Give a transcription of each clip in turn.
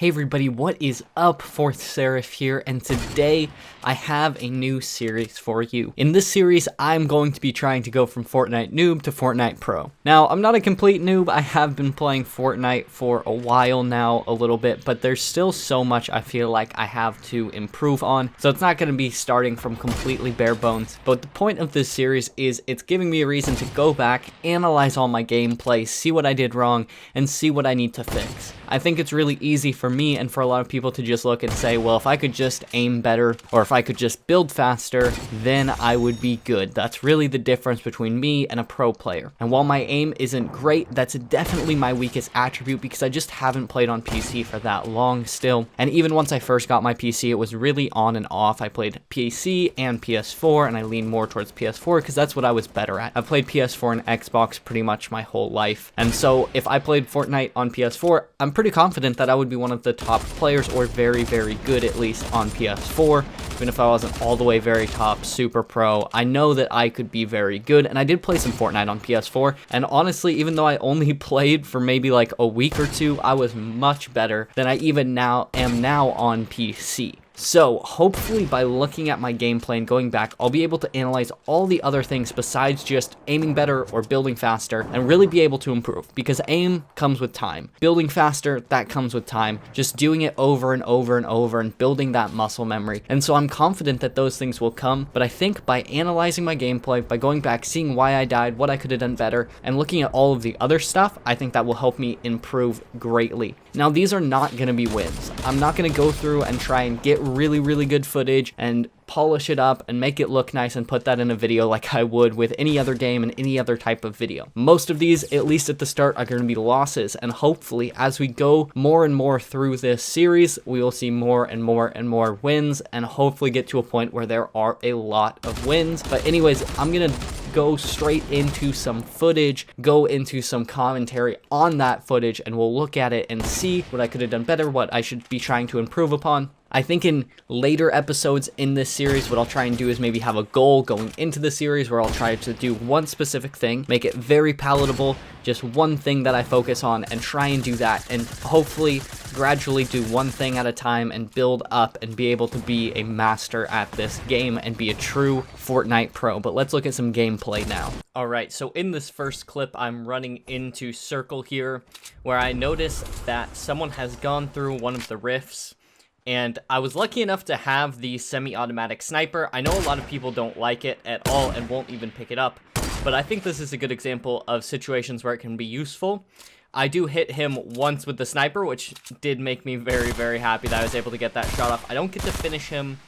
Hey everybody, what is up? Fourth Seraph here, and today I have a new series for you. In this series, I'm going to be trying to go from Fortnite Noob to Fortnite Pro. Now, I'm not a complete noob. I have been playing Fortnite for a while now, a little bit, but there's still so much I feel like I have to improve on, so it's not going to be starting from completely bare bones. But the point of this series is it's giving me a reason to go back, analyze all my gameplay, see what I did wrong, and see what I need to fix. I think it's really easy for me and for a lot of people to just look and say, well, if I could just aim better, or if I could just build faster, then I would be good. That's really the difference between me and a pro player. And while my aim isn't great, that's definitely my weakest attribute because I just haven't played on PC for that long still. And even once I first got my PC, it was really on and off. I played PC and PS4, and I leaned more towards PS4 because that's what I was better at. I've played PS4 and Xbox pretty much my whole life. And so if I played Fortnite on PS4, I'm pretty confident that I would be one of the top players, or very, very good at least on PS4. Even if I wasn't all the way very top, super pro, I know that I could be very good, and I did play some Fortnite on PS4, and honestly, even though I only played for maybe like a week or two, I was much better than I even am now on PC. So, hopefully by looking at my gameplay and going back, I'll be able to analyze all the other things besides just aiming better or building faster, and really be able to improve, because aim comes with time. Building faster, that comes with time. Just doing it over and over and over and building that muscle memory. And so I'm confident that those things will come, but I think by analyzing my gameplay, by going back, seeing why I died, what I could have done better, and looking at all of the other stuff, I think that will help me improve greatly. Now, these are not going to be wins. I'm not going to go through and try and get really good footage and polish it up and make it look nice and put that in a video like I would with any other game and any other type of video. Most of these, at least at the start, are going to be losses, and hopefully as we go more and more through this series, we will see more and more wins, and hopefully get to a point where there are a lot of wins. But anyways, I'm gonna go straight into some footage, go into some commentary on that footage, and we'll look at it and see what I could have done better, what I should be trying to improve upon. I think in later episodes in this series, what I'll try and do is maybe have a goal going into the series where I'll try to do one specific thing, make it very palatable, just one thing that I focus on, and try and do that, and hopefully gradually do one thing at a time and build up and be able to be a master at this game and be a true Fortnite pro. But let's look at some gameplay now. Alright, so in this first clip, I'm running into Circle here, where I notice that someone has gone through one of the rifts. And I was lucky enough to have the semi-automatic sniper. I know a lot of people don't like it at all and won't even pick it up, but I think this is a good example of situations where it can be useful. I do hit him once with the sniper, which did make me very happy that I was able to get that shot off. I don't get to finish him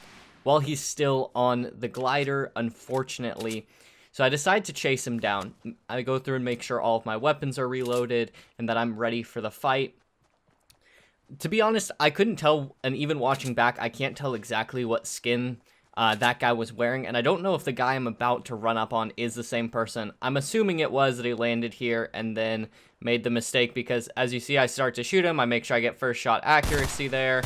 while he's still on the glider, unfortunately. So I decide to chase him down. I go through and make sure all of my weapons are reloaded and that I'm ready for the fight. To be honest, I couldn't tell, and even watching back, I can't tell exactly what skin that guy was wearing, and I don't know if the guy I'm about to run up on is the same person. I'm assuming it was that he landed here and then made the mistake, because as you see, I start to shoot him, I make sure I get first shot accuracy there,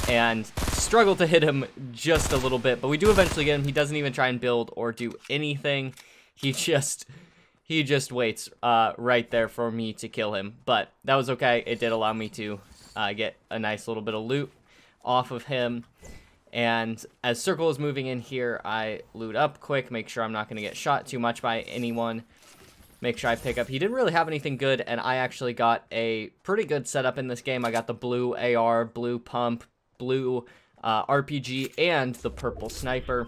and struggle to hit him just a little bit, but we do eventually get him. He doesn't even try and build or do anything. He just waits right there for me to kill him. But that was okay. It did allow me to get a nice little bit of loot off of him. And as Circle is moving in here, I loot up quick, make sure I'm not going to get shot too much by anyone. Make sure I pick up. He didn't really have anything good, and I actually got a pretty good setup in this game. I got the blue AR, blue pump, blue RPG, and the purple sniper.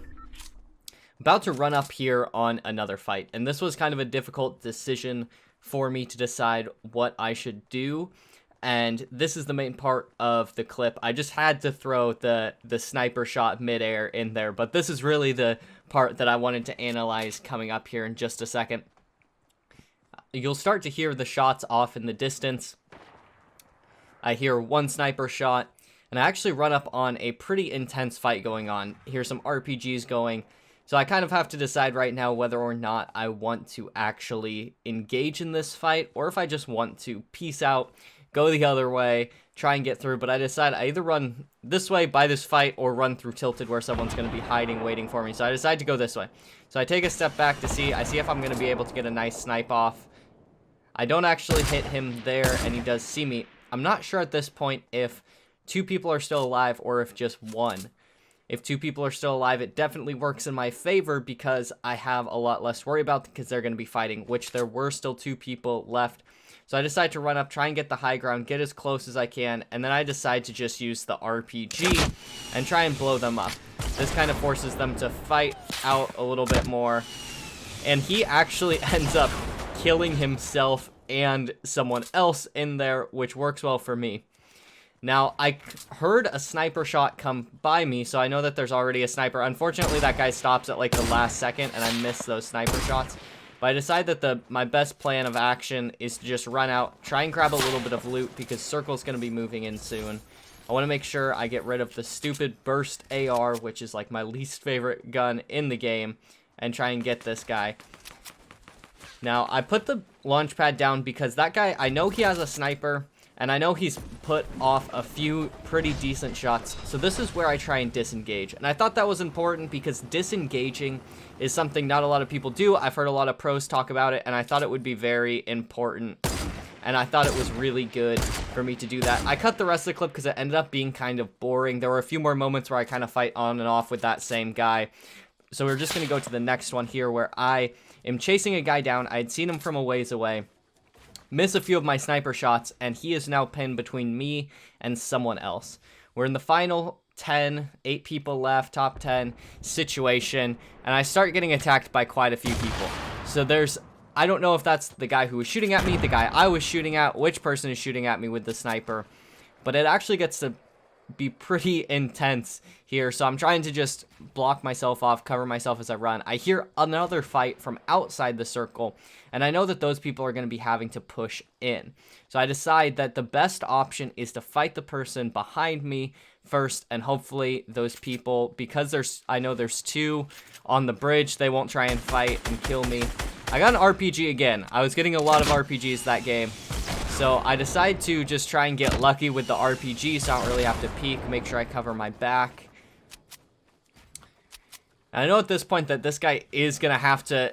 About to run up here on another fight, and this was kind of a difficult decision for me to decide what I should do, and this is the main part of the clip. I just had to throw the sniper shot midair in there, but this is really the part that I wanted to analyze coming up here in just a second. You'll start to hear the shots off in the distance. I hear one sniper shot, and I actually run up on a pretty intense fight going on. Here's some RPGs going. So I kind of have to decide right now whether or not I want to actually engage in this fight, or if I just want to peace out, go the other way, try and get through. But I decide I either run this way by this fight or run through Tilted where someone's going to be hiding, waiting for me. So I decide to go this way. So I take a step back to see. I see if I'm going to be able to get a nice snipe off. I don't actually hit him there, and he does see me. I'm not sure at this point if 2 people are still alive or if just 1. If 2 people are still alive, it definitely works in my favor because I have a lot less to worry about because they're going to be fighting, which there were still 2 people left. So I decide to run up, try and get the high ground, get as close as I can, and then I decide to just use the RPG and try and blow them up. This kind of forces them to fight out a little bit more. And he actually ends up killing himself and someone else in there, which works well for me. Now, I heard a sniper shot come by me, so I know that there's already a sniper. Unfortunately, that guy stops at like the last second, and I miss those sniper shots. But I decide that my best plan of action is to just run out, try and grab a little bit of loot, because Circle's going to be moving in soon. I want to make sure I get rid of the stupid burst AR, which is like my least favorite gun in the game, and try and get this guy. Now, I put the launch pad down because that guy, I know he has a sniper, and I know he's put off a few pretty decent shots, so this is where I try and disengage. And I thought that was important because disengaging is something not a lot of people do. I've heard a lot of pros talk about it, and I thought it would be very important. And I thought it was really good for me to do that. I cut the rest of the clip because it ended up being kind of boring. There were a few more moments where I kind of fight on and off with that same guy. So we're just going to go to the next one here where I am chasing a guy down. I had seen him from a ways away. Miss a few of my sniper shots, and he is now pinned between me and someone else. We're in the final 10, 8 people left, top 10 situation, and I start getting attacked by quite a few people. So I don't know if that's the guy who was shooting at me, the guy I was shooting at, which person is shooting at me with the sniper, but it actually gets to be pretty intense here, so I'm trying to just block myself off, cover myself as I run. I hear another fight from outside the circle, and I know that those people are going to be having to push in. So I decide that the best option is to fight the person behind me first, and hopefully those people, because I know there's 2 on the bridge, they won't try and fight and kill me. I got an RPG again. I was getting a lot of RPGs that game. So I decide to just try and get lucky with the RPG so I don't really have to peek, make sure I cover my back. And I know at this point that this guy is going to have to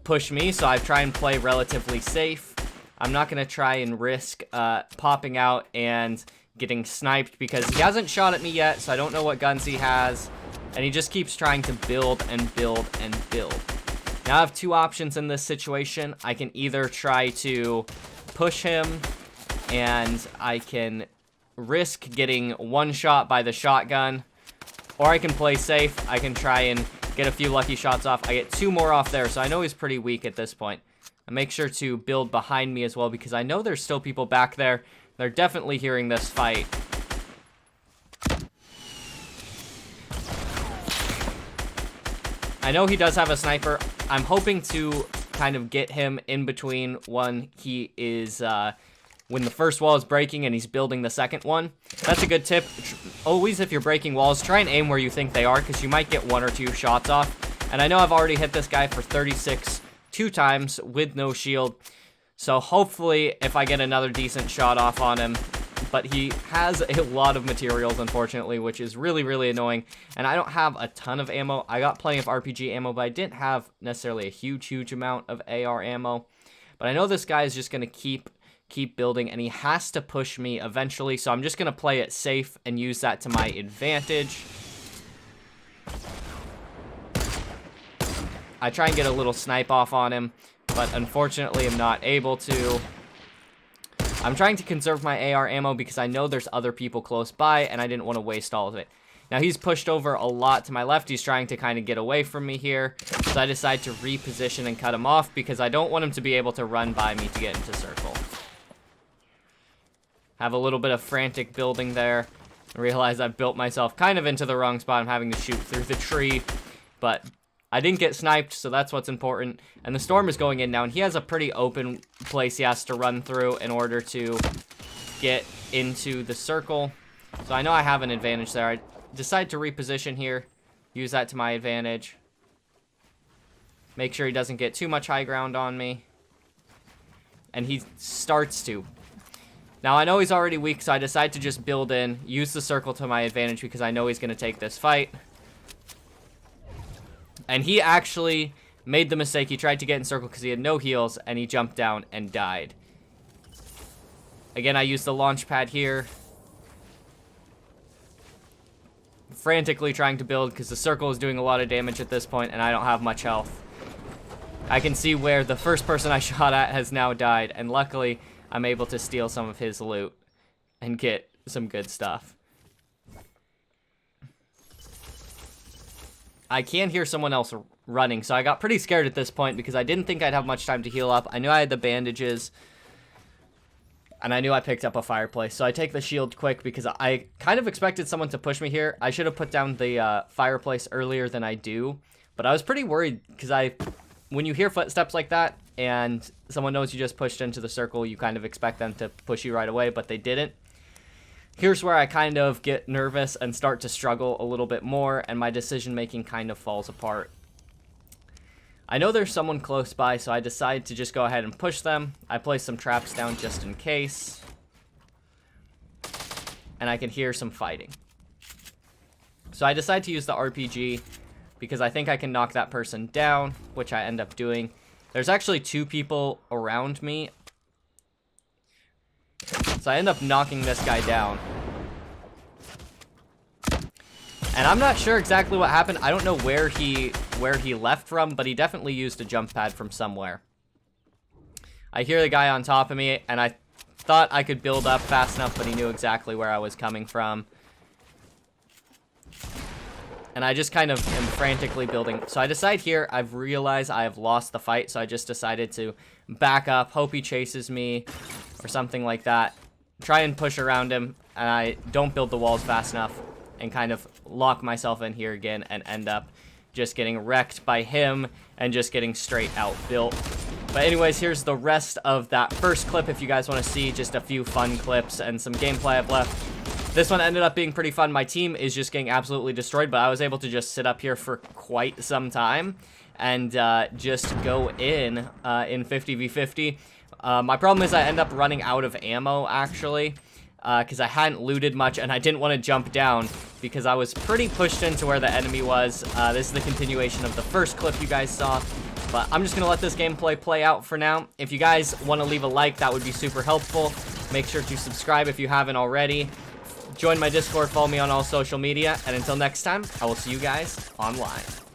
push me, so I try and play relatively safe. I'm not going to try and risk popping out and getting sniped because he hasn't shot at me yet, so I don't know what guns he has. And he just keeps trying to build and build and build. Now I have 2 options in this situation. I can either try to push him, and I can risk getting one shot by the shotgun, or I can play safe. I can try and get a few lucky shots off. I get 2 more off there, so I know he's pretty weak at this point. I make sure to build behind me as well because I know there's still people back there. They're definitely hearing this fight. I know he does have a sniper. I'm hoping to kind of get him in between when he is, when the first wall is breaking and he's building the second one. That's a good tip. Always, if you're breaking walls, try and aim where you think they are because you might get 1 or 2 shots off. And I know I've already hit this guy for 36 2 times with no shield. So hopefully, if I get another decent shot off on him, but he has a lot of materials, unfortunately, which is really, really annoying. And I don't have a ton of ammo. I got plenty of RPG ammo, but I didn't have necessarily a huge amount of AR ammo. But I know this guy is just going to keep building, and he has to push me eventually. So I'm just going to play it safe and use that to my advantage. I try and get a little snipe off on him, but unfortunately I'm not able to. I'm trying to conserve my AR ammo because I know there's other people close by, and I didn't want to waste all of it. Now, he's pushed over a lot to my left. He's trying to kind of get away from me here. So I decide to reposition and cut him off because I don't want him to be able to run by me to get into circle. Have a little bit of frantic building there. I realize I've built myself kind of into the wrong spot. I'm having to shoot through the tree, but I didn't get sniped, so that's what's important. And the storm is going in now, and he has a pretty open place he has to run through in order to get into the circle. So I know I have an advantage there. I decide to reposition here, use that to my advantage. Make sure he doesn't get too much high ground on me. And he starts to. Now, I know he's already weak, so I decide to just build in, use the circle to my advantage because I know he's going to take this fight. And he actually made the mistake. He tried to get in circle because he had no heals, and he jumped down and died. Again, I used the launch pad here. Frantically trying to build because the circle is doing a lot of damage at this point and I don't have much health. I can see where the first person I shot at has now died, and luckily I'm able to steal some of his loot and get some good stuff. I can hear someone else running, so I got pretty scared at this point because I didn't think I'd have much time to heal up. I knew I had the bandages, and I knew I picked up a fireplace, so I take the shield quick because I kind of expected someone to push me here. I should have put down the fireplace earlier than I do, but I was pretty worried because when you hear footsteps like that and someone knows you just pushed into the circle, you kind of expect them to push you right away, but they didn't. Here's where I kind of get nervous and start to struggle a little bit more, and my decision-making kind of falls apart. I know there's someone close by, so I decide to just go ahead and push them. I place some traps down just in case. And I can hear some fighting. So I decide to use the RPG because I think I can knock that person down, which I end up doing. There's actually 2 people around me. So I end up knocking this guy down. And I'm not sure exactly what happened. I don't know where he left from, but he definitely used a jump pad from somewhere. I hear the guy on top of me, and I thought I could build up fast enough, but he knew exactly where I was coming from. And I just kind of am frantically building. So I decide here, I've realized I have lost the fight, so I just decided to back up, hope he chases me, or something like that. Try and push around him, and I don't build the walls fast enough, and kind of lock myself in here again, and end up just getting wrecked by him, and just getting straight out built. But anyways, here's the rest of that first clip if you guys want to see just a few fun clips and some gameplay I've left. This one ended up being pretty fun. My team is just getting absolutely destroyed, but I was able to just sit up here for quite some time and just go in 50v50. My problem is I end up running out of ammo, actually, because I hadn't looted much, and I didn't want to jump down because I was pretty pushed into where the enemy was. This is the continuation of the first clip you guys saw, but I'm just going to let this gameplay play out for now. If you guys want to leave a like, that would be super helpful. Make sure to subscribe if you haven't already. Join my Discord, follow me on all social media, and until next time, I will see you guys online.